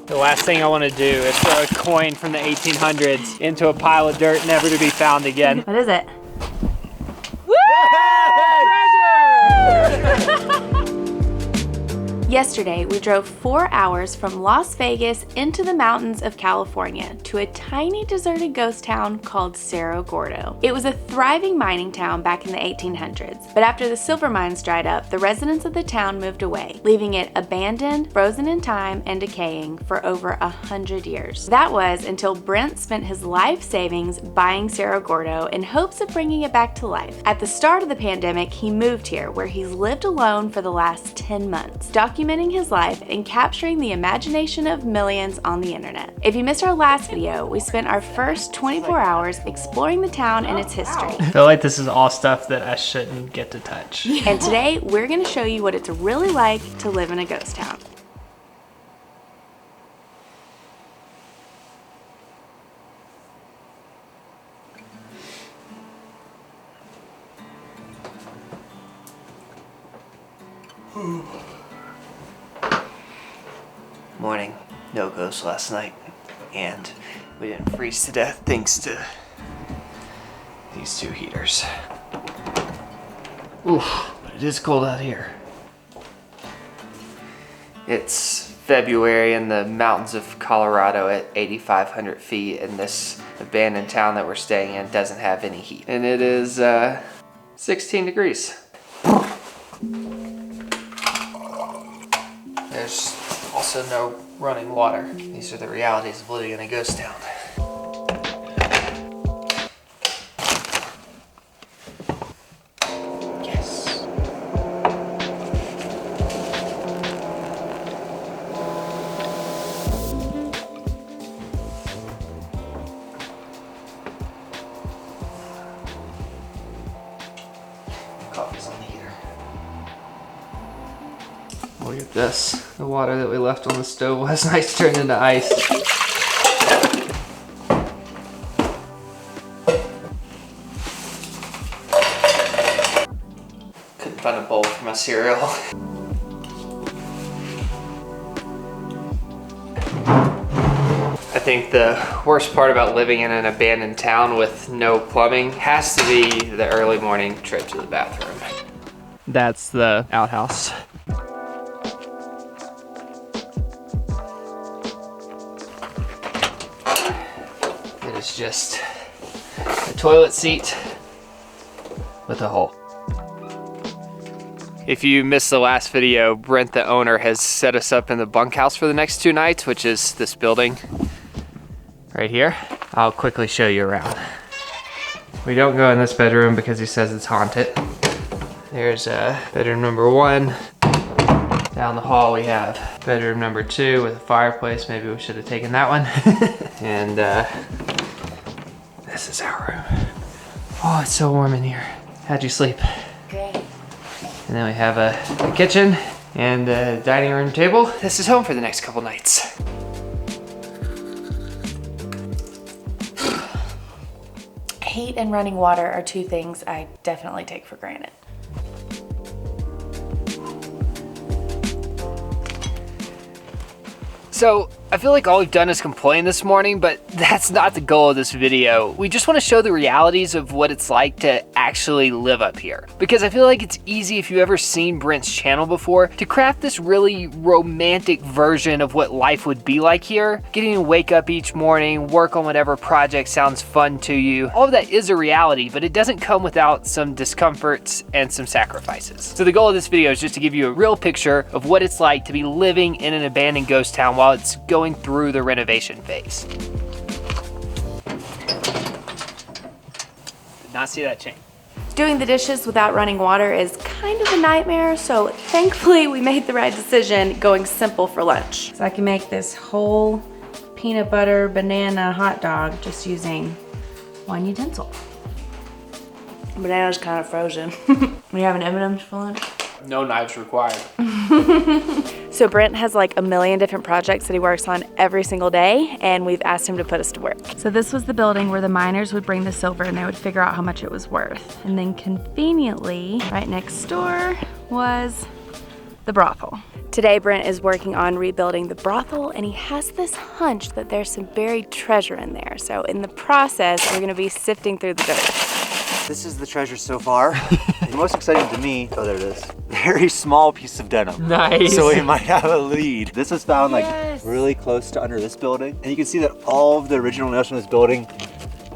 The last thing I want to do is throw a coin from the 1800s into a pile of dirt never to be found again. What is it? Yesterday, we drove 4 hours from Las Vegas into the mountains of California to a tiny deserted ghost town called Cerro Gordo. It was a thriving mining town back in the 1800s, but after the silver mines dried up, the residents of the town moved away, leaving it abandoned, frozen in time, and decaying for over 100 years. That was until Brent spent his life savings buying Cerro Gordo in hopes of bringing it back to life. At the start of the pandemic, he moved here, where he's lived alone for the last 10 months, documenting his life and capturing the imagination of millions on the internet. If you missed our last video, we spent our first 24 hours exploring the town and its history. I feel like this is all stuff that I shouldn't get to touch. And today, we're going to show you what it's really like to live in a ghost town. Morning. No ghosts last night. And we didn't freeze to death thanks to these 2 heaters. Oof, but it is cold out here. It's February in the mountains of Colorado at 8,500 feet, and this abandoned town that we're staying in doesn't have any heat. And it is 16 degrees. There's also no running water. These are the realities of living in a ghost town. Yes. Coffee's on the heater. Look at this. The water that we left on the stove last night turned into ice. Couldn't find a bowl for my cereal. I think the worst part about living in an abandoned town with no plumbing has to be the early morning trip to the bathroom. That's the outhouse. It's just a toilet seat with a hole. If you missed the last video, Brent, the owner, has set us up in the bunkhouse for the next 2 nights, which is this building right here. I'll quickly show you around. We don't go in this bedroom because he says it's haunted. There's bedroom number 1. Down the hall we have bedroom number 2 with a fireplace. Maybe we should have taken that one. And this is our room. Oh, it's so warm in here. How'd you sleep? Great. And then we have a kitchen and a dining room table. This is home for the next couple nights. Heat and running water are 2 things I definitely take for granted. So, I feel like all we've done is complain this morning, but that's not the goal of this video. We just want to show the realities of what it's like to actually live up here. Because I feel like it's easy, if you've ever seen Brent's channel before, to craft this really romantic version of what life would be like here. Getting to wake up each morning, work on whatever project sounds fun to you. All of that is a reality, but it doesn't come without some discomforts and some sacrifices. So the goal of this video is just to give you a real picture of what it's like to be living in an abandoned ghost town while it's going through the renovation phase. Did not see that chain. Doing the dishes without running water is kind of a nightmare, so thankfully we made the right decision going simple for lunch. So I can make this whole peanut butter banana hot dog just using 1 utensil. Banana's kind of frozen. We having M&M's for lunch? No knives required. So Brent has like a million different projects that he works on every single day, and we've asked him to put us to work. So this was the building where the miners would bring the silver and they would figure out how much it was worth. And then conveniently, right next door was the brothel. Today, Brent is working on rebuilding the brothel, and he has this hunch that there's some buried treasure in there. So in the process, we're gonna be sifting through the dirt. This is the treasure so far. The most exciting to me, oh there it is, very small piece of denim. Nice. So we might have a lead. This was found like really close to under this building. And you can see that all of the original nails from this building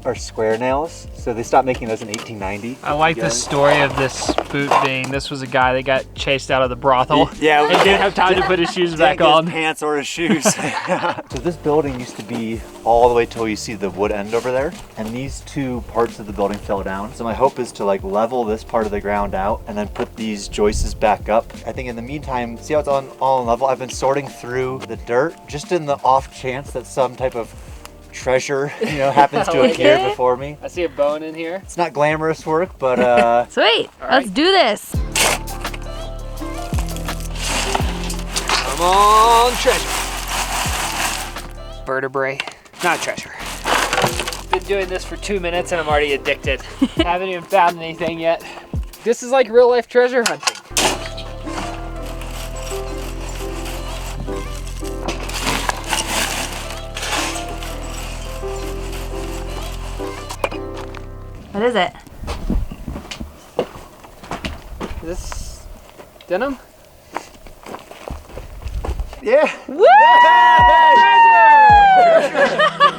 are square nails. So they stopped making those in 1890. I like the story of this boot being, this was a guy that got chased out of the brothel. Yeah, and didn't have time to put his shoes back on. His pants or his shoes. So this building used to be all the way till you see the wood end over there. And these two parts of the building fell down. So my hope is to like level this part of the ground out and then put these joists back up. I think in the meantime, see how it's all on level? I've been sorting through the dirt just in the off chance that some type of treasure, happens to appear before me. I see a bone in here. It's not glamorous work, but Sweet, let's do this. Come on, treasure. Vertebrae, not treasure. Been doing this for 2 minutes and I'm already addicted. Haven't even found anything yet. This is like real life treasure hunting. What is it? This denim? yeah. Woo!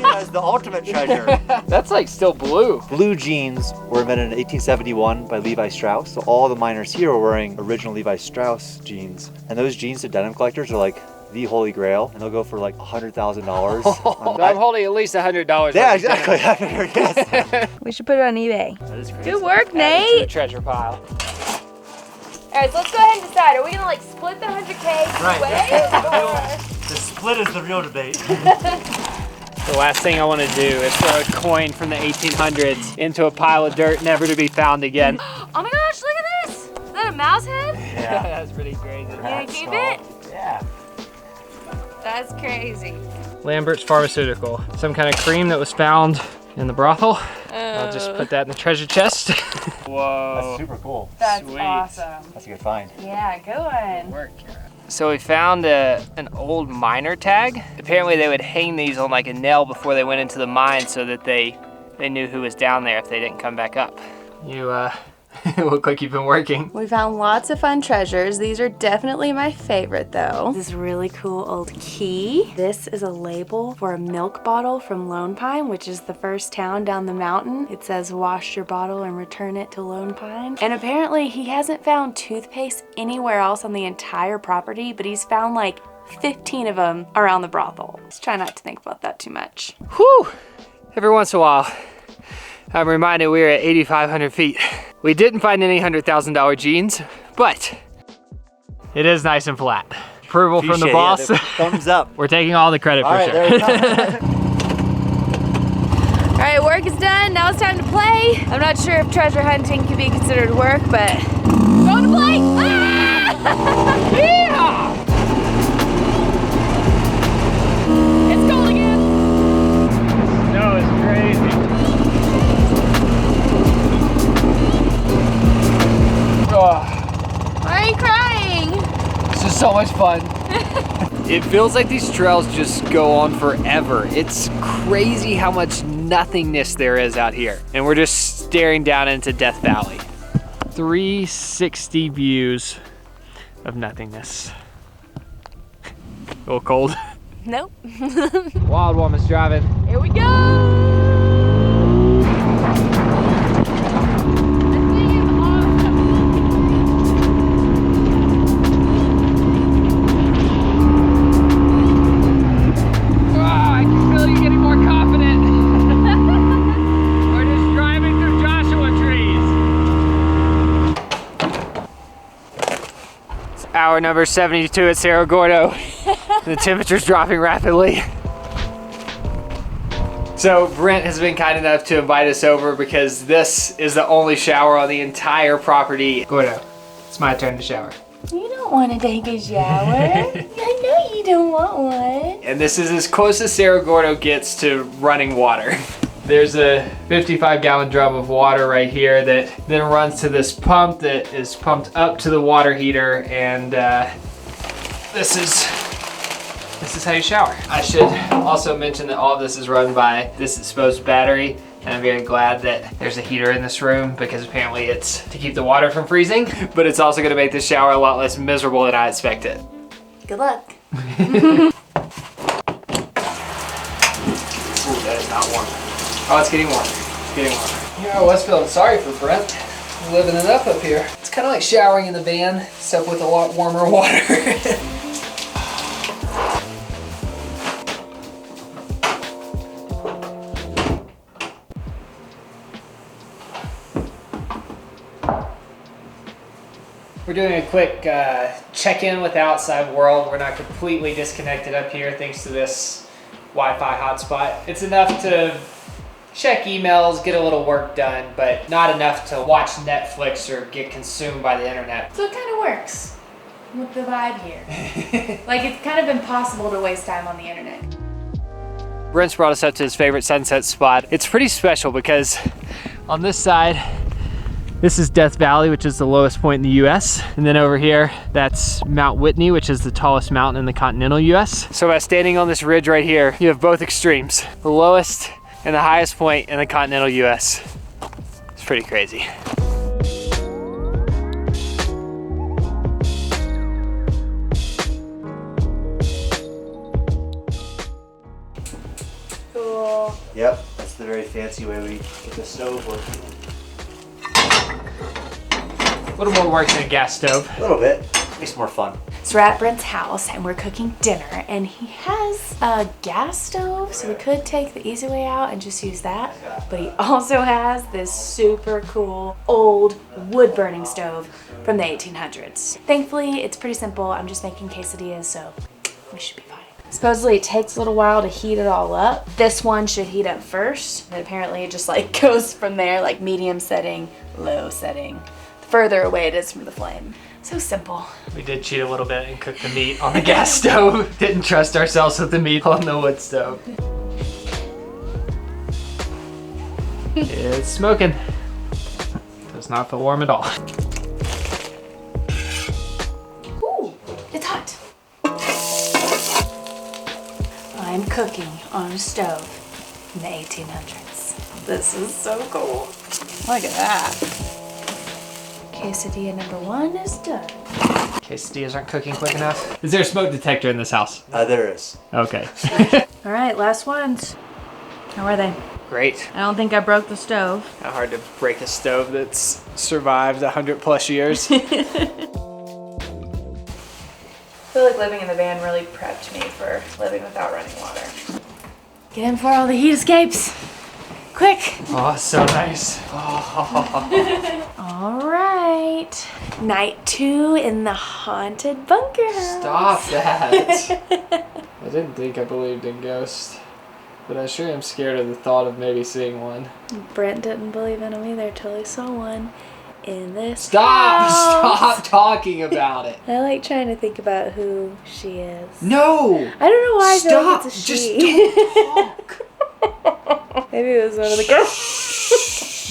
That's the ultimate treasure. That's like still blue. Blue jeans were invented in 1871 by Levi Strauss. So all the miners here were wearing original Levi Strauss jeans. And those jeans to denim collectors are like the holy grail, and they'll go for like $100,000. I'm holding at least $100. Yeah, exactly. I figured, yes. We should put it on eBay. That is crazy. Good work, Add it to the Nate. treasure pile. All right, so let's go ahead and decide. Are we gonna like split the 100K Right. The split is the real debate. The last thing I want to do is throw a coin from the 1800s into a pile of dirt, never to be found again. Oh my gosh, look at this! Is that a mouse head? Yeah. That's pretty crazy. You gonna keep it? Yeah. That's crazy. Lambert's Pharmaceutical. Some kind of cream that was found in the brothel. I'll just put that in the treasure chest. Whoa. That's super cool. That's Sweet. awesome. That's a good find. Yeah, good one. Work, Kara. So we found an old miner tag. Apparently they would hang these on like a nail before they went into the mine so that they knew who was down there if they didn't come back up. You look like you've been working. We found lots of fun treasures. These are definitely my favorite though. This really cool old key. This is a label for a milk bottle from Lone Pine, which is the first town down the mountain. It says wash your bottle and return it to Lone Pine. And apparently he hasn't found toothpaste anywhere else on the entire property, but he's found like 15 of them around the brothel. Let's try not to think about that too much. Whew! Every once in a while, I'm reminded we're at 8,500 feet. We didn't find any $100,000 jeans, but it is nice and flat. Approval from the boss. Yeah, thumbs up. We're taking all the credit for sure. There we go. All right, work is done. Now it's time to play. I'm not sure if treasure hunting can be considered work, but going to play. Ah! Yeah! It's cold again. That was crazy. Oh, Why are you crying? this is so much fun. It feels like these trails just go on forever. It's crazy how much nothingness there is out here. And we're just staring down into Death Valley. 360 views of nothingness. A little cold. Nope. Wild Woman's driving. Here we go. I can feel you getting more confident. We're just driving through Joshua trees. It's hour number 72 at Cerro Gordo. The temperature's dropping rapidly. So Brent has been kind enough to invite us over because this is the only shower on the entire property. Gordo, it's my turn to shower. You don't want to take a shower. I know you don't want one. And this is as close as Cerro Gordo gets to running water. There's a 55-gallon drum of water right here that then runs to this pump that is pumped up to the water heater, and this is how you shower. I should also mention that all of this is run by this exposed battery, and I'm very glad that there's a heater in this room because apparently it's to keep the water from freezing, but it's also gonna make the shower a lot less miserable than I expected. Good luck. Ooh, that is not warm. Oh, it's getting warmer. It's getting warmer. You know, I was feeling sorry for Brent. Living it up here. It's kind of like showering in the van, except with a lot warmer water. We're doing a quick check-in with the outside world. We're not completely disconnected up here thanks to this Wi-Fi hotspot. It's enough to check emails, get a little work done, but not enough to watch Netflix or get consumed by the internet. So it kind of works with the vibe here. Like, it's kind of impossible to waste time on the internet. Brent's brought us up to his favorite sunset spot. It's pretty special because on this side, this is Death Valley, which is the lowest point in the US. And then over here, that's Mount Whitney, which is the tallest mountain in the continental US. So by standing on this ridge right here, you have both extremes, the lowest and the highest point in the continental US. It's pretty crazy. Cool. Yep, that's the very fancy way we get the stove working. A little more work than a gas stove. A little bit. Makes it more fun. So we're at Brent's house and we're cooking dinner, and he has a gas stove, so we could take the easy way out and just use that. But he also has this super cool old wood burning stove from the 1800s. Thankfully, it's pretty simple. I'm just making quesadillas, so we should be fine. Supposedly it takes a little while to heat it all up. This one should heat up first, and apparently it just like goes from there, like medium setting, low setting, the further away it is from the flame. So simple. We did cheat a little bit and cook the meat on the gas stove. Didn't trust ourselves with the meat on the wood stove. It's smoking. Does not feel warm at all. Ooh, it's hot. I'm cooking on a stove in the 1800s. This is so cool. Look at that. Quesadilla number 1 is done. Quesadillas aren't cooking quick enough. Is there a smoke detector in this house? There is. Okay. All right, last ones. How are they? Great. I don't think I broke the stove. How hard to break a stove that's survived 100+ years. I feel like living in the van really prepped me for living without running water. Get in for all the heat escapes. Quick. Oh, so nice. Oh. All right. Night 2 in the haunted bunker house. Stop that. I didn't think I believed in ghosts, but I sure am scared of the thought of maybe seeing one. Brent didn't believe in them either till he saw one in this Stop! house. Stop talking about it. I like trying to think about who she is. No! I don't know why I feel like Stop! it's a Just she. don't talk. Maybe it was one of the girls.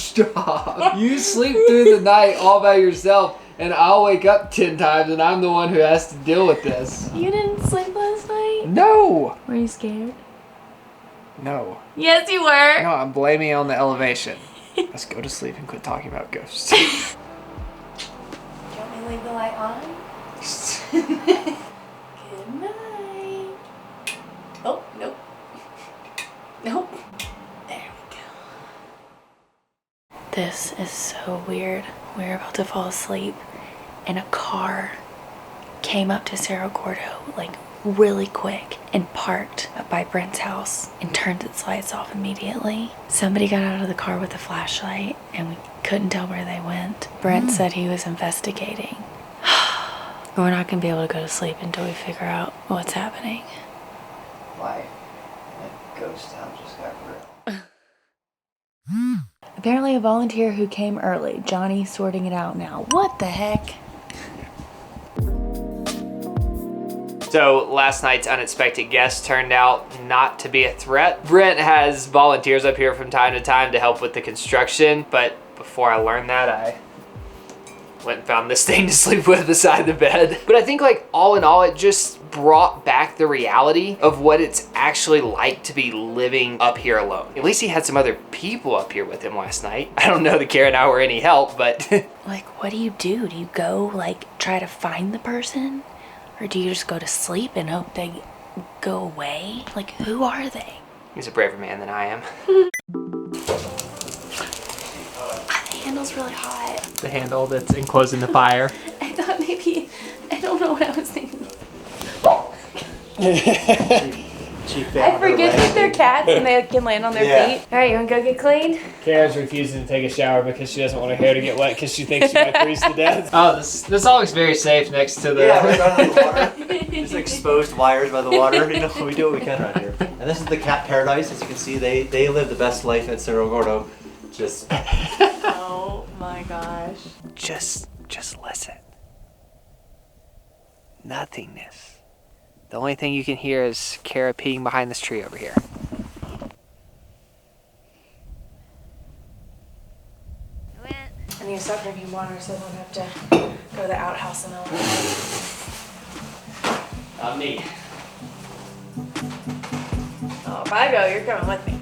Stop. You sleep through the night all by yourself, and I'll wake up 10 times, and I'm the one who has to deal with this. You didn't sleep last night? No! Were you scared? No. Yes, you were. No, I'm blaming it on the elevation. Let's go to sleep and quit talking about ghosts. Do you want me to leave the light on? Good night. Oh, nope. Nope. There we go. This is so weird. We're about to fall asleep, and a car came up to Cerro Gordo, like really quick, and parked up by Brent's house and turned its lights off immediately. Somebody got out of the car with a flashlight, and we couldn't tell where they went. Brent said he was investigating. We're not gonna be able to go to sleep until we figure out what's happening. Like, that ghost town just got real. Apparently a volunteer who came early. Johnny sorting it out now. What the heck? So last night's unexpected guest turned out not to be a threat. Brent has volunteers up here from time to time to help with the construction, but before I learned that, I went and found this thing to sleep with beside the bed. But I think like all in all, it just brought back the reality of what it's actually like to be living up here alone. At least he had some other people up here with him last night. I don't know that Kara and I were any help, but Like, what do? Do you go, like, try to find the person? Or do you just go to sleep and hope they go away? Like, who are they? he's a braver man than I am. The handle's really hot. The handle that's enclosing the fire. I thought maybe, I don't know what I was thinking. I forget that they're cats and they can land on their feet. All right, you wanna go get clean? Kara's refusing to take a shower because she doesn't want her hair to get wet because she thinks she might freeze to death. Oh, this all looks very safe next to the... Yeah, right on the water. Just exposed wires by the water. You know, we do what we can around here. And this is the cat paradise. As you can see, they live the best life at Cerro Gordo. Just... Oh my gosh. Just listen. Nothingness. The only thing you can hear is Kara peeing behind this tree over here. I need to stop drinking water so I don't have to go to the outhouse and all. Not me. Oh, if I go, you're coming with me.